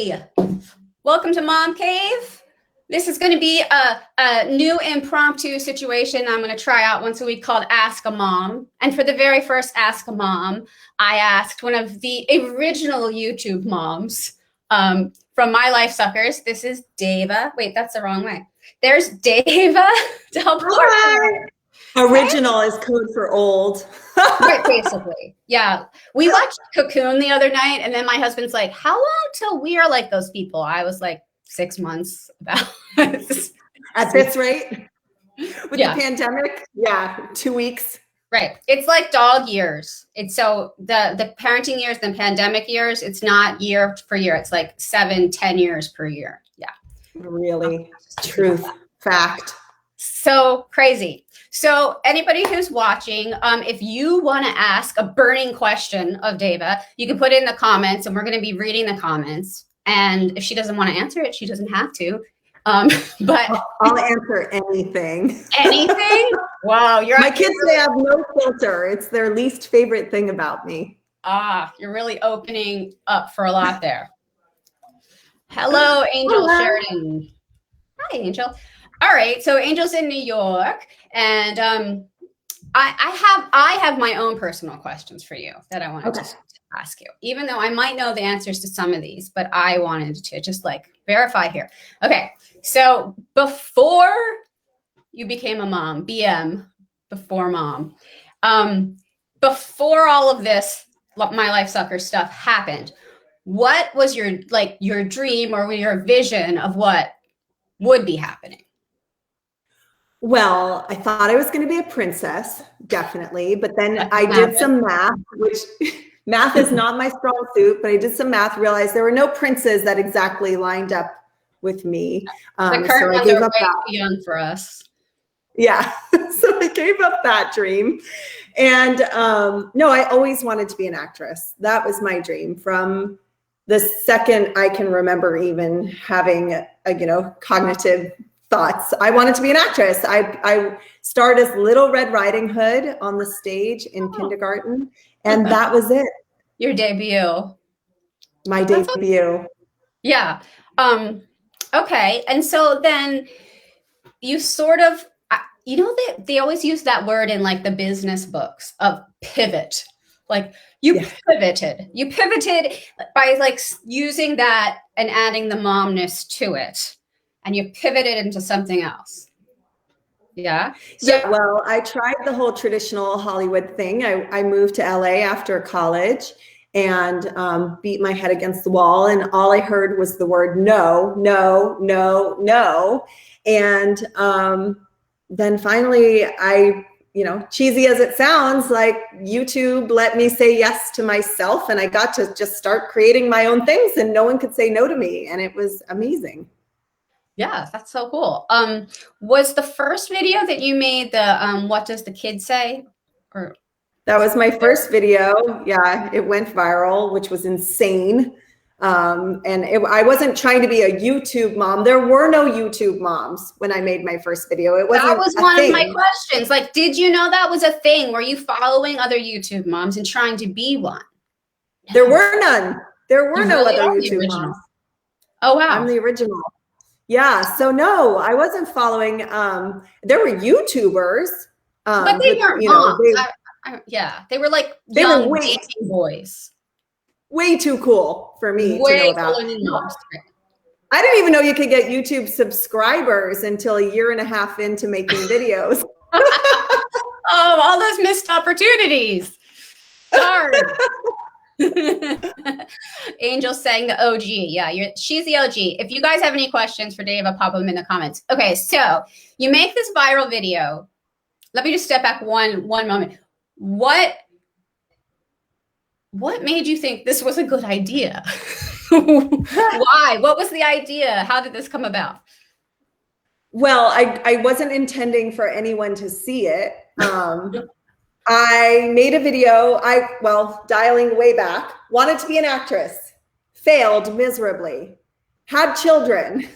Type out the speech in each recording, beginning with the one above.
Hey, welcome to MomCave. This is going to be a new impromptu situation I'm going to try out once a week called Ask a Mom. And for the very first Ask a Mom, I asked one of the original YouTube moms from MyLifeSuckers. This is Deva. Wait, that's the wrong way. There's Deva Dalporto. Original is code for old. Right, basically. Yeah. We watched Cocoon the other night, and then my husband's like, how long till we are like those people? I was like, 6 months. About At this rate? With the pandemic? Yeah, 2 weeks. Right. It's like dog years. It's so the parenting years, the pandemic years, it's not year for year. It's like 7-10 years per year. Yeah. Really? Truth. Fact. So crazy. So anybody who's watching, if you want to ask a burning question of Deva, you can put it in the comments, and we're going to be reading the comments. And if she doesn't want to answer it, she doesn't have to. But I'll answer anything. Anything? Wow, my kids, they have no filter. It's their least favorite thing about me. You're really opening up for a lot there. Hello, Angel Sheridan. Hi, Angel. All right, so Angel's in New York, and I have my own personal questions for you that I wanted to ask you, even though I might know the answers to some of these, but I wanted to just like verify here. Okay, so before you became a mom, before mom, before all of this MyLifeSuckers stuff happened, what was your dream or your vision of what would be happening? Well, I thought I was going to be a princess, definitely. But then I did some math, which math is not my strong suit, but I did some math, realized there were no princes that exactly lined up with me. The current ones are way too young for us. Yeah. So I gave up that dream. And no, I always wanted to be an actress. That was my dream from the second I can remember even having cognitive thoughts. I wanted to be an actress. I starred as Little Red Riding Hood on the stage in kindergarten, and that was it. Your debut. My debut. Yeah. Okay. And so then you sort of, they always use that word in like the business books of pivot. Like you pivoted by like using that and adding the momness to it. And you pivoted into something else. Yeah. So, yeah. Well, I tried the whole traditional Hollywood thing. I moved to LA after college and beat my head against the wall. And all I heard was the word no, no, no, no. And then finally, cheesy as it sounds, like YouTube let me say yes to myself. And I got to just start creating my own things, and no one could say no to me. And it was amazing. Yeah, that's so cool. Was the first video that you made the what does the kid say? Or that was my first video. Yeah, it went viral, which was insane. I wasn't trying to be a YouTube mom. There were no YouTube moms when I made my first video. It wasn't. That was one of my questions. Like, did you know that was a thing? Were you following other YouTube moms and trying to be one? There were none. There were no other YouTube moms. Oh wow, I'm the original. Yeah, so no, I wasn't following. There were YouTubers, but they weren't moms. They were like young dating boys. Way too cool for me to know about. I didn't even know you could get YouTube subscribers until a year and a half into making videos. Oh, all those missed opportunities. Darn. Angel saying the OG. Yeah, she's the OG. If you guys have any questions for Deva, pop them in the comments. Okay, so you make this viral video. Let me just step back one moment. What made you think this was a good idea? Why? What was the idea? How did this come about? Well, I wasn't intending for anyone to see it. I made a video, dialing way back, wanted to be an actress, failed miserably, had children,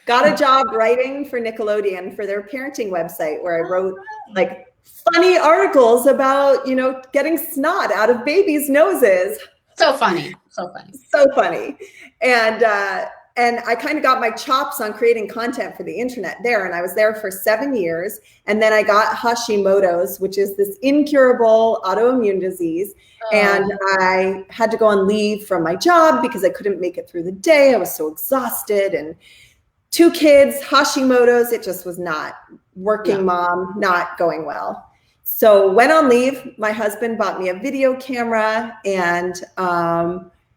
got a job writing for Nickelodeon for their parenting website where I wrote like funny articles about, getting snot out of babies' noses. So funny. So funny. So funny. And I kind of got my chops on creating content for the internet there. And I was there for 7 years. And then I got Hashimoto's, which is this incurable autoimmune disease. And I had to go on leave from my job because I couldn't make it through the day. I was so exhausted, and 2 kids, Hashimoto's, it just was not working. Mom, not going well. So went on leave. My husband bought me a video camera, and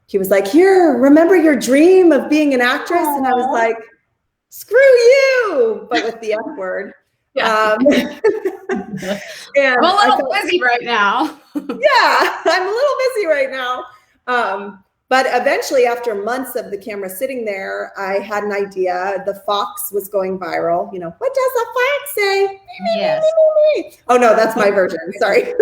he was like, here, remember your dream of being an actress? And I was like, screw you, but with the F word. Yeah. And I'm a little busy right now. Yeah, I'm a little busy right now. But eventually, after months of the camera sitting there, I had an idea. The fox was going viral. You know, what does a fox say? Yes. Oh, no, that's my version. Sorry.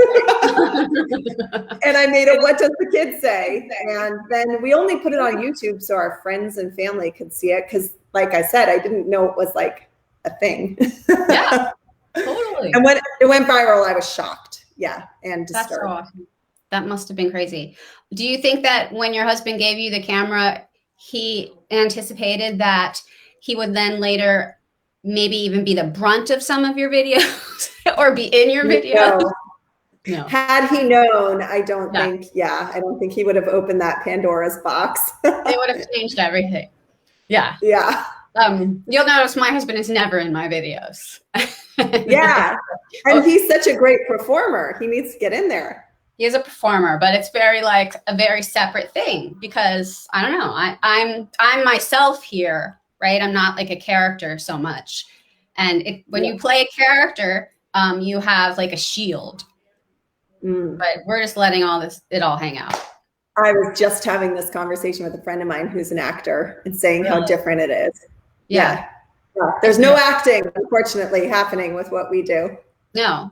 And I made a what does the kid say? And then we only put it on YouTube so our friends and family could see it. Because like I said, I didn't know it was like a thing. Yeah, totally. And when it went viral, I was shocked. Yeah, and disturbed. That's so awesome. That must have been crazy. Do you think that when your husband gave you the camera, he anticipated that he would then later maybe even be the brunt of some of your videos or be in your videos? No. Had he known, I don't think he would have opened that Pandora's box. They would have changed everything. Yeah. Yeah. You'll notice my husband is never in my videos. Yeah. And he's such a great performer. He needs to get in there. He is a performer, but it's very like a very separate thing because I don't know. I'm myself here, right? I'm not like a character so much. And when you play a character, you have like a shield. But we're just letting it all hang out. I was just having this conversation with a friend of mine who's an actor and saying how different it is. Yeah. There's no acting, unfortunately, happening with what we do. No.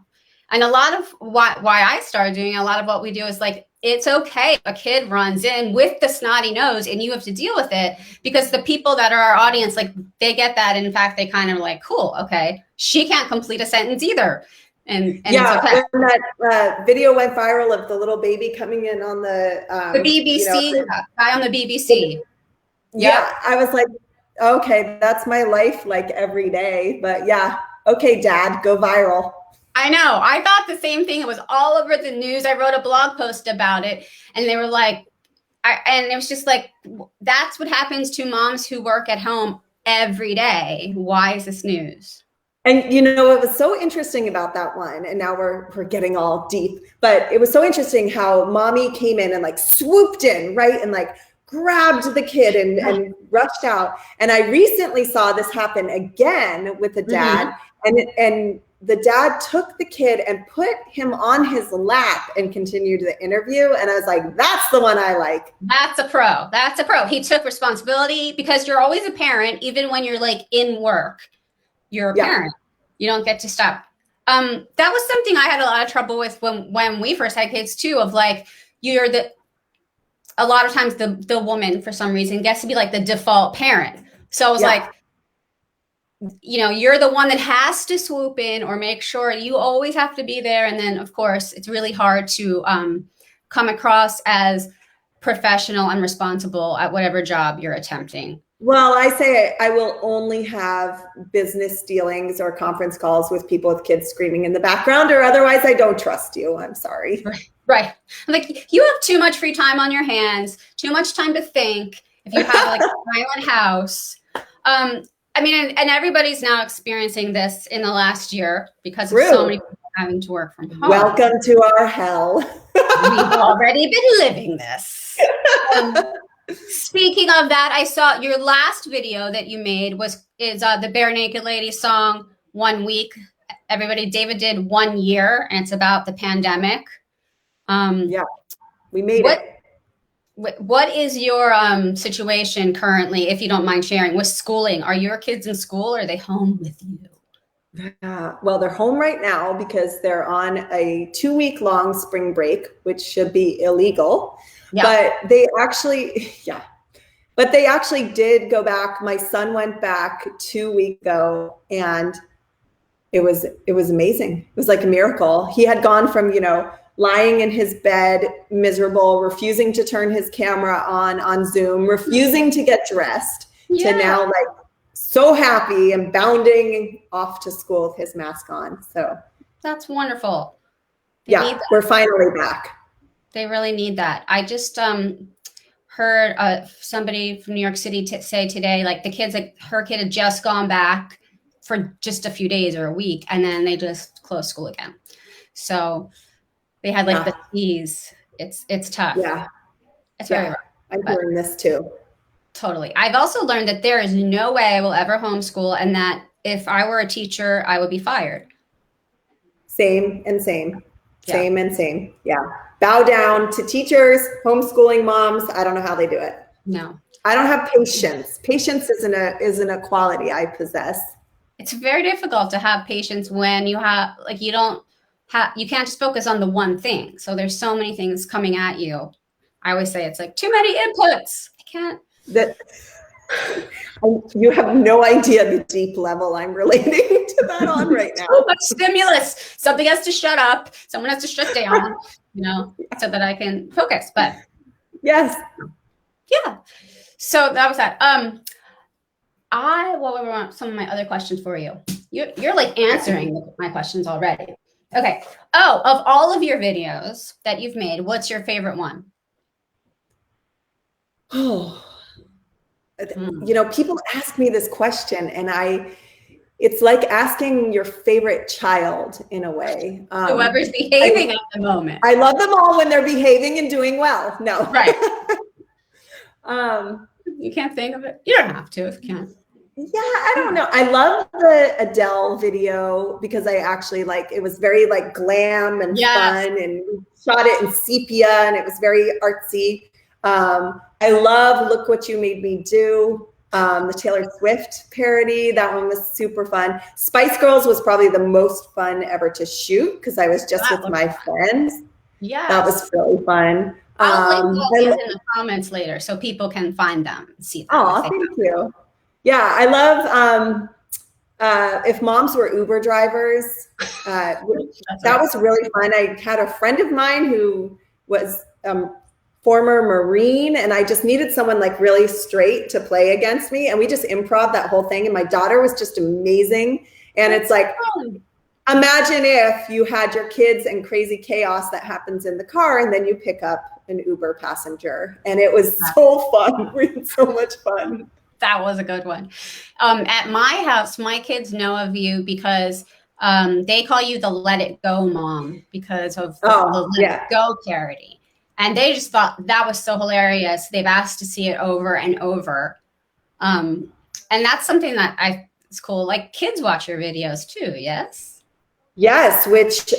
And a lot of why I started doing a lot of what we do is like, it's okay if a kid runs in with the snotty nose and you have to deal with it because the people that are our audience, like they get that. And in fact, they kind of like, cool, okay, she can't complete a sentence either. And yeah, it's okay. When that video went viral of the little baby coming in on the BBC, guy on the BBC. Yeah, I was like, okay, that's my life like every day. But yeah, okay, Dad, go viral. I know. I thought the same thing. It was all over the news. I wrote a blog post about it, and they were like, and it was just like, that's what happens to moms who work at home every day. Why is this news? And you know, it was so interesting about that one, and now we're getting all deep, but it was so interesting how mommy came in and like swooped in, right? And like grabbed the kid and rushed out. And I recently saw this happen again with a dad, and the dad took the kid and put him on his lap and continued the interview. And I was like, that's the one I like. That's a pro. That's a pro. He took responsibility because you're always a parent, even when you're like in work, you're a parent. You don't get to stop. That was something I had a lot of trouble with when we first had kids too, of like, a lot of times the woman for some reason gets to be like the default parent. So I was like, you know, you're the one that has to swoop in or make sure you always have to be there. And then of course it's really hard to come across as professional and responsible at whatever job you're attempting. Well, I say I will only have business dealings or conference calls with people with kids screaming in the background, or otherwise I don't trust you. I'm sorry. Right. Like you have too much free time on your hands, too much time to think. If you have like a silent house, I mean, and everybody's now experiencing this in the last year because of so many people having to work from home. Welcome to our hell. We've already been living this. Speaking of that, I saw your last video that you made is the Bare Naked Lady song, 1 week. Everybody, David did 1 year, and it's about the pandemic. We made it. What is your situation currently, if you don't mind sharing, with schooling? Are your kids in school or are they home with you? Well, they're home right now because they're on a 2-week-long spring break, which should be illegal. But they actually, did go back. My son went back 2 weeks ago, and it was amazing. It was like a miracle. He had gone from, lying in his bed, miserable, refusing to turn his camera on Zoom, refusing to get dressed, to now like so happy and bounding off to school with his mask on. So that's wonderful. We're finally back. They really need that. I just heard somebody from New York City say today, like the kids, like her kid had just gone back for just a few days or a week, and then they just closed school again. So they had like the fees. It's tough. Yeah. It's very rough. I'm hearing this too. Totally. I've also learned that there is no way I will ever homeschool, and that if I were a teacher, I would be fired. Same and same. Same and same. Yeah. Bow down to teachers, homeschooling moms. I don't know how they do it. No. I don't have patience. Patience isn't a quality I possess. It's very difficult to have patience when you have, like, you can't just focus on the one thing. So there's so many things coming at you. I always say it's like too many inputs. I can't. You have no idea the deep level I'm relating to that on right now. So much stimulus. Something has to shut up. Someone has to shut down, so that I can focus. But yes. Yeah. So that was that. What were some of my other questions for you? You're like answering my questions already. Okay. Oh, of all of your videos that you've made, what's your favorite one? Oh, people ask me this question, and it's like asking your favorite child in a way. Whoever's behaving at the moment. I love them all when they're behaving and doing well. No. Right. You can't think of it. You don't have to if you can't. Yeah, I don't know. I love the Adele video because I actually it was very like glam and fun, and shot it in sepia, and it was very artsy. I love Look What You Made Me Do, the Taylor Swift parody. That one was super fun. Spice Girls was probably the most fun ever to shoot because I was just with my friends. Yeah, that was really fun. I'll link those in the comments later so people can find them and see them. Oh, thank you. Yeah, I love if moms were Uber drivers. That was really fun. I had a friend of mine who was former Marine, and I just needed someone like really straight to play against me, and we just improv that whole thing, and my daughter was just amazing. And it's like, imagine if you had your kids and crazy chaos that happens in the car, and then you pick up an Uber passenger, and it was so fun. We had so much fun. That was a good one. At my house, my kids know of you because they call you the Let It Go mom because of the Let It Go charity. And they just thought that was so hilarious. They've asked to see it over and over. And that's something that it's cool. Like kids watch your videos too, yes? Yes, which,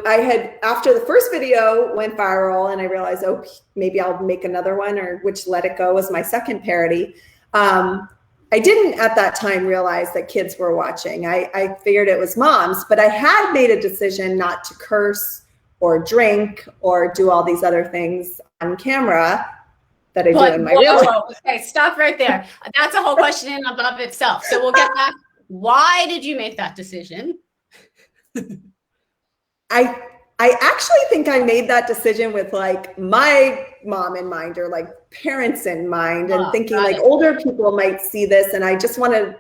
I had, after the first video went viral and I realized, maybe I'll make another one, which Let It Go was my second parody. I didn't at that time realize that kids were watching. I figured it was moms, but I had made a decision not to curse or drink or do all these other things on camera that I do in my real life. Okay, stop right there. That's a whole question in and of itself. So we'll get back. Why did you make that decision? I actually think I made that decision with like my mom in mind, or like parents in mind, and thinking like older people might see this, and I just want to,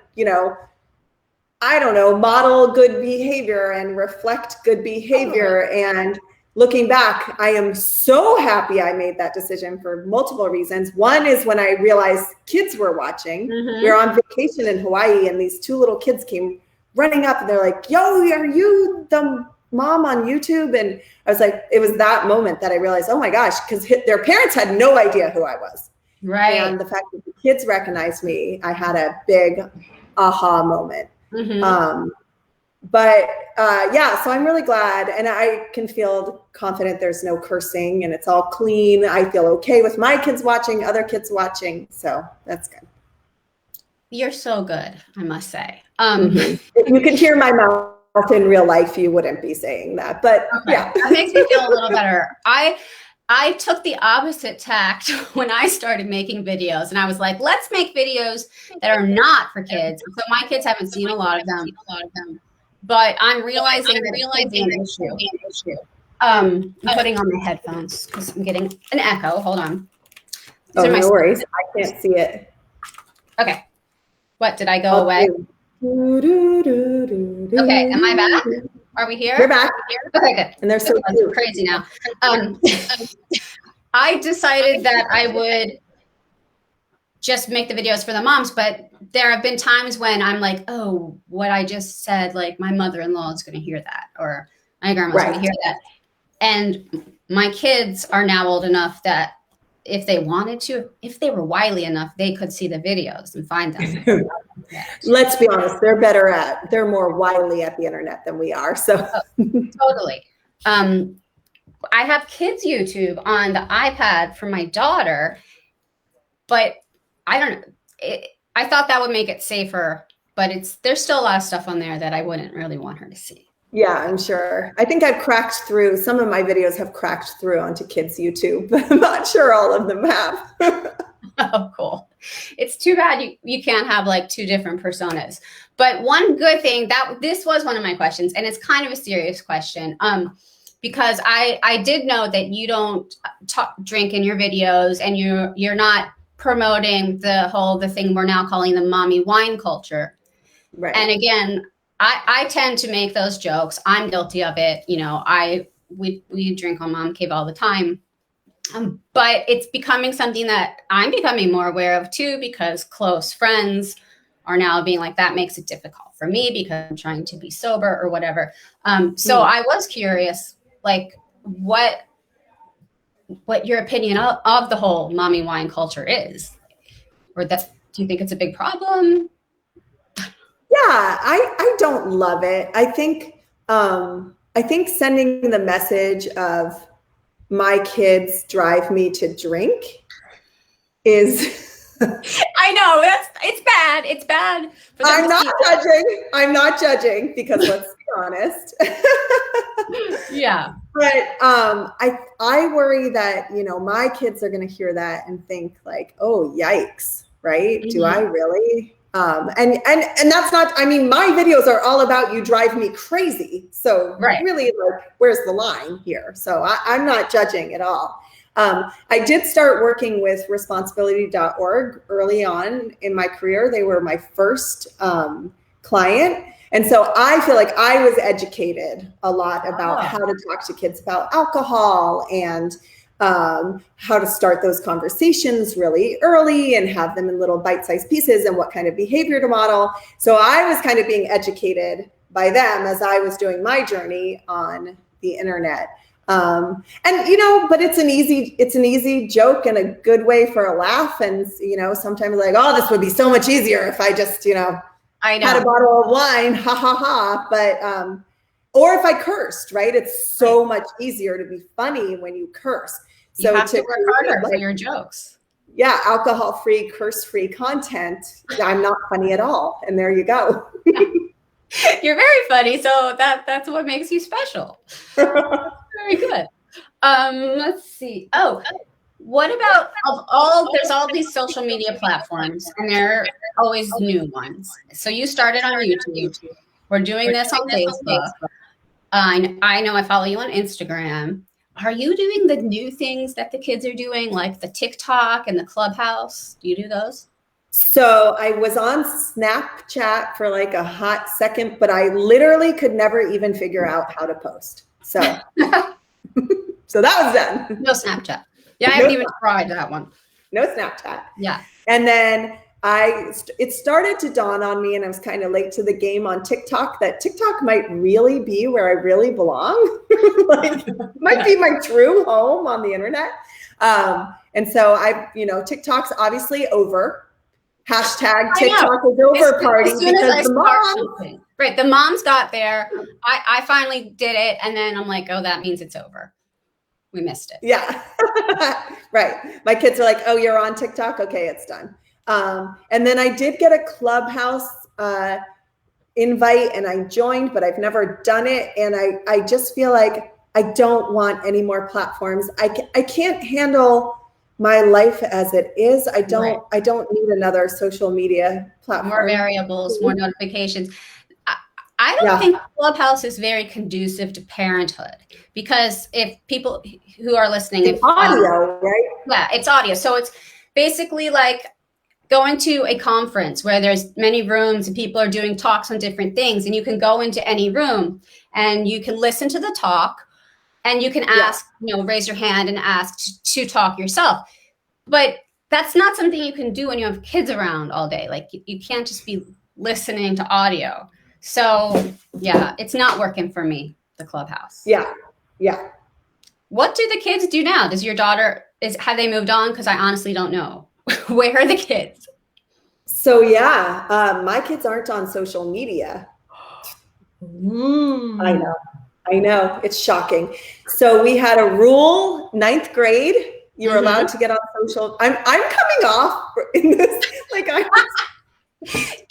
I don't know, model good behavior and reflect good behavior. And looking back, I am so happy I made that decision for multiple reasons. One is when I realized kids were watching. We were on vacation in Hawaii, and these two little kids came running up, and they're like, "Yo, are you the mom on YouTube?" And I was like, it was that moment that I realized, oh my gosh, because their parents had no idea who I was. Right. And the fact that the kids recognized me, I had a big aha moment. So I'm really glad, and I can feel confident there's no cursing and it's all clean. I feel okay with my kids watching, other kids watching. So that's good. You're so good, I must say. If you could hear my mouth in real life, you wouldn't be saying that, but yeah. That makes me feel a little better. I took the opposite tact when I started making videos, and I was like, let's make videos that are not for kids. So my kids haven't seen a lot of them, but I'm realizing that it's an issue. I'm putting on my headphones because I'm getting an echo. Hold on. Oh, no worries. I can't see it. Okay. What, did I go away? Okay, am I back? Are we here? You're back. Okay, good. And they're so cute. Crazy now. I decided that I would just make the videos for the moms, but there have been times when I'm like, oh, what I just said, like my mother-in-law is going to hear that, or my grandma's going to hear that. And my kids are now old enough that if they wanted to, if they were wily enough, they could see the videos and find them. Let's be honest, they're more wily at the internet than we are. So totally. I have kids YouTube on the iPad for my daughter, but I don't know. I thought that would make it safer, but there's still a lot of stuff on there that I wouldn't really want her to see. Yeah, I'm sure. I think I've cracked through. Some of my videos have cracked through onto kids' YouTube, but I'm not sure all of them have. Oh, cool. It's too bad you can't have like two different personas. But one good thing, this was one of my questions, and it's kind of a serious question, because I did know that you don't drink in your videos, and you're not promoting the thing we're now calling the mommy wine culture. Right. And again, I tend to make those jokes. I'm guilty of it. You know, we drink on MomCave all the time. But it's becoming something that I'm becoming more aware of too, because close friends are now being like, that makes it difficult for me because I'm trying to be sober or whatever. So I was curious, like what your opinion of the whole mommy wine culture is, or do you think it's a big problem? Yeah, I don't love it. I think sending the message of my kids drive me to drink is I know it's bad. It's bad. I'm not judging because let's be honest. Yeah. But I worry that, you know, my kids are going to hear that and think like, oh, yikes, right? Mm-hmm. Do I really? And that's not, I mean, my videos are all about you drive me crazy. So really, like, where's the line here? So I'm not judging at all. I did start working with responsibility.org early on in my career. They were my first client. And so I feel like I was educated a lot about how to talk to kids about alcohol and how to start those conversations really early and have them in little bite-sized pieces and what kind of behavior to model. So I was kind of being educated by them as I was doing my journey on the internet. And, you know, but it's an easy joke and a good way for a laugh. And, you know, sometimes like, oh, this would be so much easier if I just, you know, had a bottle of wine, ha, ha, ha. But, or if I cursed, right? It's so much easier to be funny when you curse. So you have to work harder for your jokes. Yeah, alcohol-free, curse-free content. I'm not funny at all. And there you go. You're very funny. So that's what makes you special. Very good. Let's see. Oh, what about there's all these social media platforms, and there are always new ones. So you started on YouTube. We're doing this on Facebook. I know I follow you on Instagram. Are you doing the new things that the kids are doing, like the TikTok and the Clubhouse? Do you do those? So I was on Snapchat for like a hot second, but I literally could never even figure out how to post. So, so that was done. No Snapchat. Yeah, I haven't even tried that one. No Snapchat. Yeah. And then it started to dawn on me, and I was kind of late to the game on TikTok, that TikTok might really be where I really belong. Like, might be my true home on the internet. And so TikTok's obviously over. Hashtag TikTok is over party because the moms. Right. The moms got there. I finally did it. And then I'm like, oh, that means it's over. We missed it. Yeah. Right. My kids are like, oh, you're on TikTok? Okay, it's done. And then I did get a Clubhouse invite and I joined, but I've never done it. And I just feel like I don't want any more platforms. I can't handle my life as it is. I don't need another social media platform. More variables, more notifications. I don't think Clubhouse is very conducive to parenthood, because if people who are listening, it's audio, right? Yeah, it's audio. So it's basically like going to a conference where there's many rooms and people are doing talks on different things, and you can go into any room and you can listen to the talk, and you can ask, raise your hand and ask to talk yourself. But that's not something you can do when you have kids around all day. Like, you can't just be listening to audio. So yeah, it's not working for me, the Clubhouse. Yeah. Yeah. What do the kids do now? Does your daughter, have they moved on? Because I honestly don't know. Where are the kids? So yeah, my kids aren't on social media. I know, it's shocking. So we had a rule, 9th grade, you were allowed to get on social. I'm coming off in this, like go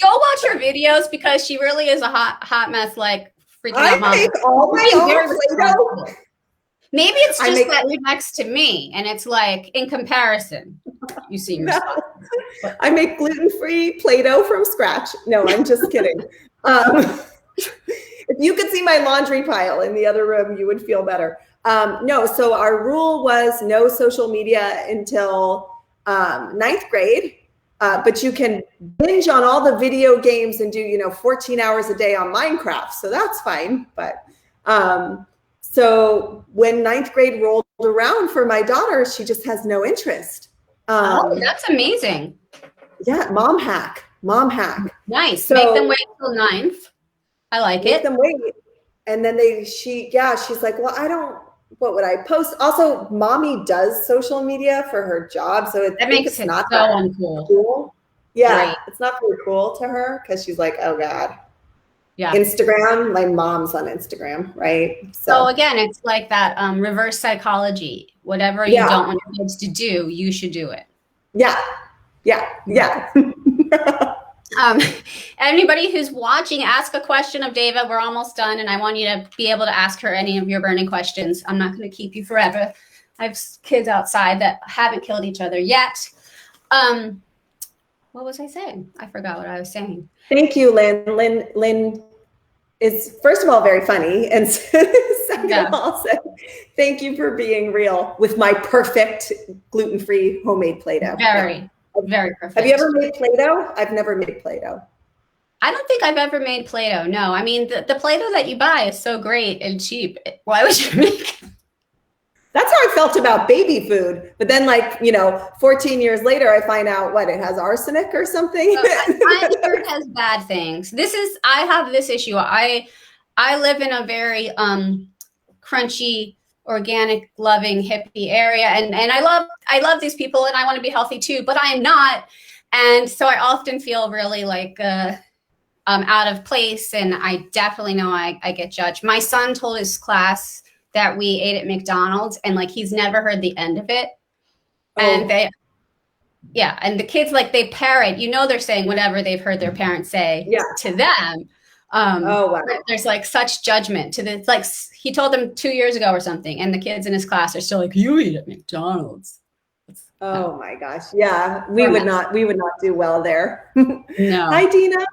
watch her videos, because she really is a hot mess, like freaking out mom. I make all my own Play-Doh. Maybe it's just that you're next to me, and it's like, in comparison, you see yourself. I make gluten-free Play-Doh from scratch. No, I'm just kidding. If you could see my laundry pile in the other room, you would feel better. No, so our rule was no social media until 9th grade, but you can binge on all the video games and do, 14 hours a day on Minecraft. So that's fine. But so when 9th grade rolled around for my daughter, she just has no interest. Oh, that's amazing. Yeah, mom hack. Nice. So, make them wait till 9th. I like it. Make them wait. And then she's like, well, what would I post? Also, mommy does social media for her job. So that makes it not so uncool. Cool. Yeah. Right. It's not very cool to her, because she's like, oh God. Yeah. Instagram, my mom's on Instagram, right? So again, it's like that reverse psychology. Whatever you don't want your kids to do, you should do it. Yeah. Anybody who's watching, ask a question of Deva. We're almost done, and I want you to be able to ask her any of your burning questions. I'm not going to keep you forever. I have kids outside that haven't killed each other yet. What was I saying? I forgot what I was saying. Thank you, Lynn. Lynn is, first of all, very funny, and second of all, thank you for being real with my perfect gluten-free homemade Play-Doh. Very perfect. Have you ever made Play-Doh? I've never made Play-Doh. I don't think I've ever made Play-Doh. No, I mean, the Play-Doh that you buy is so great and cheap. Why would you make it? That's how I felt about baby food. But then 14 years later, I find out it has arsenic or something. I'm sure it has bad things. I have this issue. I live in a very crunchy, organic, loving, hippie area. And I love these people, and I want to be healthy too, but I am not. And so I often feel really like out of place. And I definitely know I get judged. My son told his class that we ate at McDonald's, and he's never heard the end of it. And and the kids, they parrot, they're saying whatever they've heard their parents say to them. Wow. There's such judgment to the, he told them 2 years ago or something, and the kids in his class are still like, you eat at McDonald's. Oh my gosh. Yeah. We would not do well there. No. Hi, Dina.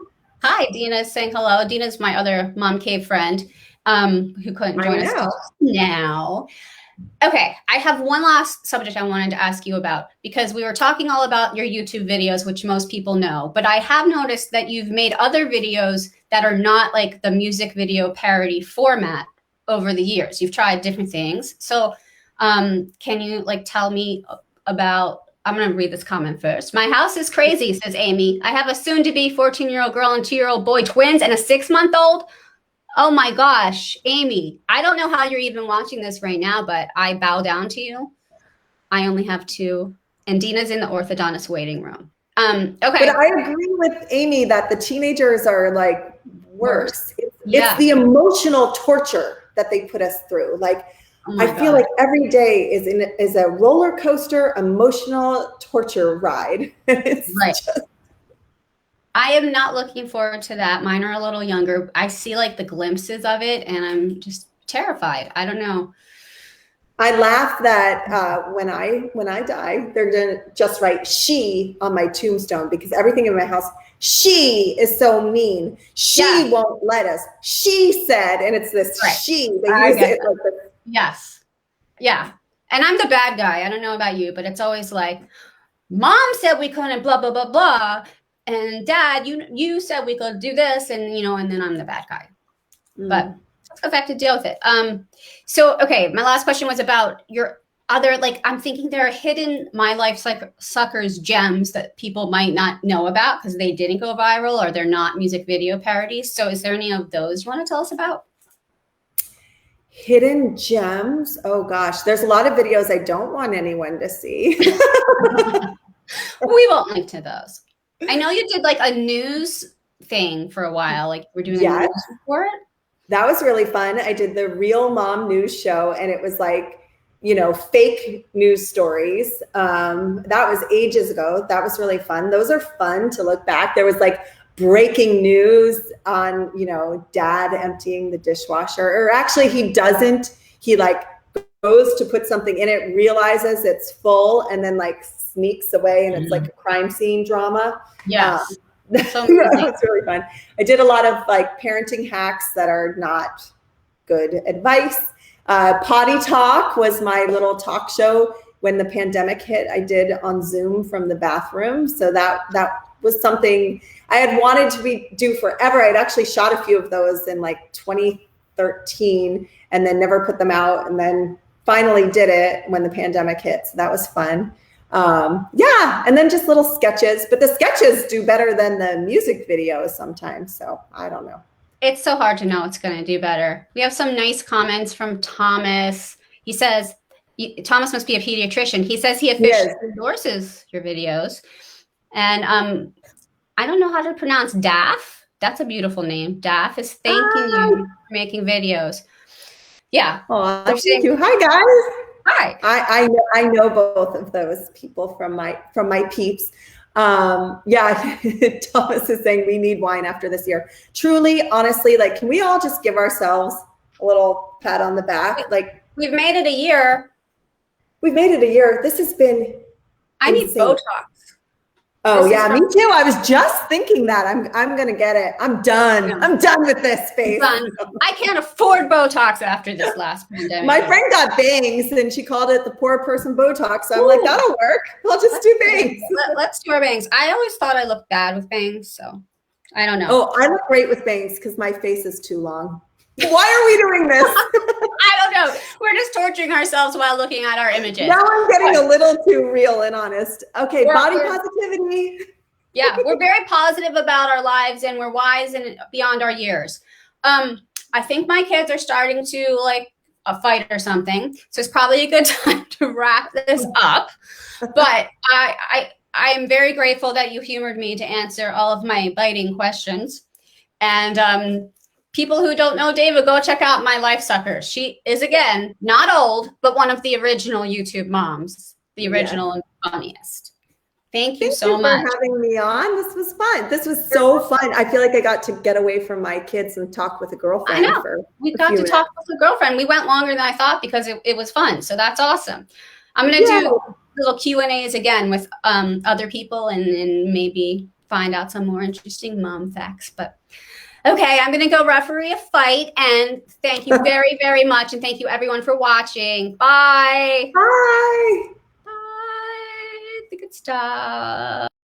Hi, Dina's saying hello. Dina's my other MomCave friend. Who couldn't join us now. Okay, I have one last subject I wanted to ask you about, because we were talking all about your YouTube videos, which most people know, but I have noticed that you've made other videos that are not like the music video parody format over the years. You've tried different things. So can you tell me about, I'm going to read this comment first. My house is crazy, says Amy. I have a soon-to-be 14-year-old girl and 2-year-old boy, twins, and a 6-month-old. Oh my gosh, Amy, I don't know how you're even watching this right now, but I bow down to you. I only have 2, and Dina's in the orthodontist waiting room. Okay. But I agree with Amy that the teenagers are worse. It's the emotional torture that they put us through. I feel like every day is a roller coaster, emotional torture ride. It's right. I am not looking forward to that. Mine are a little younger. I see the glimpses of it, and I'm just terrified. I don't know. I laugh that when I die, they're going to just write "she" on my tombstone, because everything in my house She is so mean. She won't let us. She said, and it's this she. They use it like this. Yes. Yeah. And I'm the bad guy. I don't know about you, but it's always like, Mom said we couldn't blah, blah, blah, blah. And Dad, you said we could do this. And, you know, and then I'm the bad guy. But let's go back to deal with it. So, okay, my last question was about your other, like, I'm thinking there are hidden MyLifeSuckers gems that people might not know about because they didn't go viral or they're not music video parodies. So is there any of those you want to tell us about? Hidden gems? Oh gosh, there's a lot of videos I don't want anyone to see. We won't link to those. I know you did like a news thing for a while, like we're doing a news report. That was really fun. I did the Real Mom News Show, and it was like, you know, fake news stories. That was ages ago. That was really fun. Those are fun to look back. There was like breaking news on, you know, Dad emptying the dishwasher, or actually he doesn't. He like goes to put something in it, realizes it's full, and then like sneaks away, and it's like a crime scene drama. Yes. So it's really fun. I did a lot of like parenting hacks that are not good advice. Potty Talk was my little talk show when the pandemic hit. I did on Zoom from the bathroom. So that was something I had wanted to do forever. I'd actually shot a few of those in like 2013 and then never put them out, and then finally did it when the pandemic hit. So that was fun. And then just little sketches, but the sketches do better than the music videos sometimes. So I don't know. It's so hard to know what's going to do better. We have some nice comments from Thomas. He says, Thomas must be a pediatrician. He says he officially endorses your videos. And I don't know how to pronounce Daff. That's a beautiful name. Daff is thanking you for making videos. Yeah. Oh, thank you. Hi, guys. Hi. I know both of those people from my peeps. Thomas is saying we need wine after this year. Truly, honestly, like, can we all just give ourselves a little pat on the back? Like, we've made it a year. We've made it a year. This has been I need Botox. Oh yeah, me too. I was just thinking that. I'm gonna get it. I'm done. Yeah. I'm done with this face. I can't afford Botox after this last pandemic. My friend got bangs and she called it the poor person Botox. So I'm like, that'll work. I'll just do bangs. Let's do our bangs. I always thought I looked bad with bangs, so I don't know. Oh, I look great with bangs because my face is too long. Why are we doing this? I don't know. We're just torturing ourselves while looking at our images. Now I'm getting a little too real and honest. Okay, body positivity. Yeah, we're very positive about our lives and we're wise and beyond our years. I think my kids are starting to like a fight or something. So it's probably a good time to wrap this up. But I am very grateful that you humored me to answer all of my biting questions. And people who don't know Deva, go check out MyLifeSuckers. She is, again, not old, but one of the original YouTube moms, the original and funniest. Thank you so much for having me on. This was fun. This was so fun. I feel like I got to get away from my kids and talk with a girlfriend. I know. We got to talk with a girlfriend. We went longer than I thought because it was fun. So that's awesome. I'm going to do little Q&As again with other people and maybe find out some more interesting mom facts. But okay, I'm going to go referee a fight. And thank you very, very much. And thank you, everyone, for watching. Bye. Bye. Bye. I think it's done.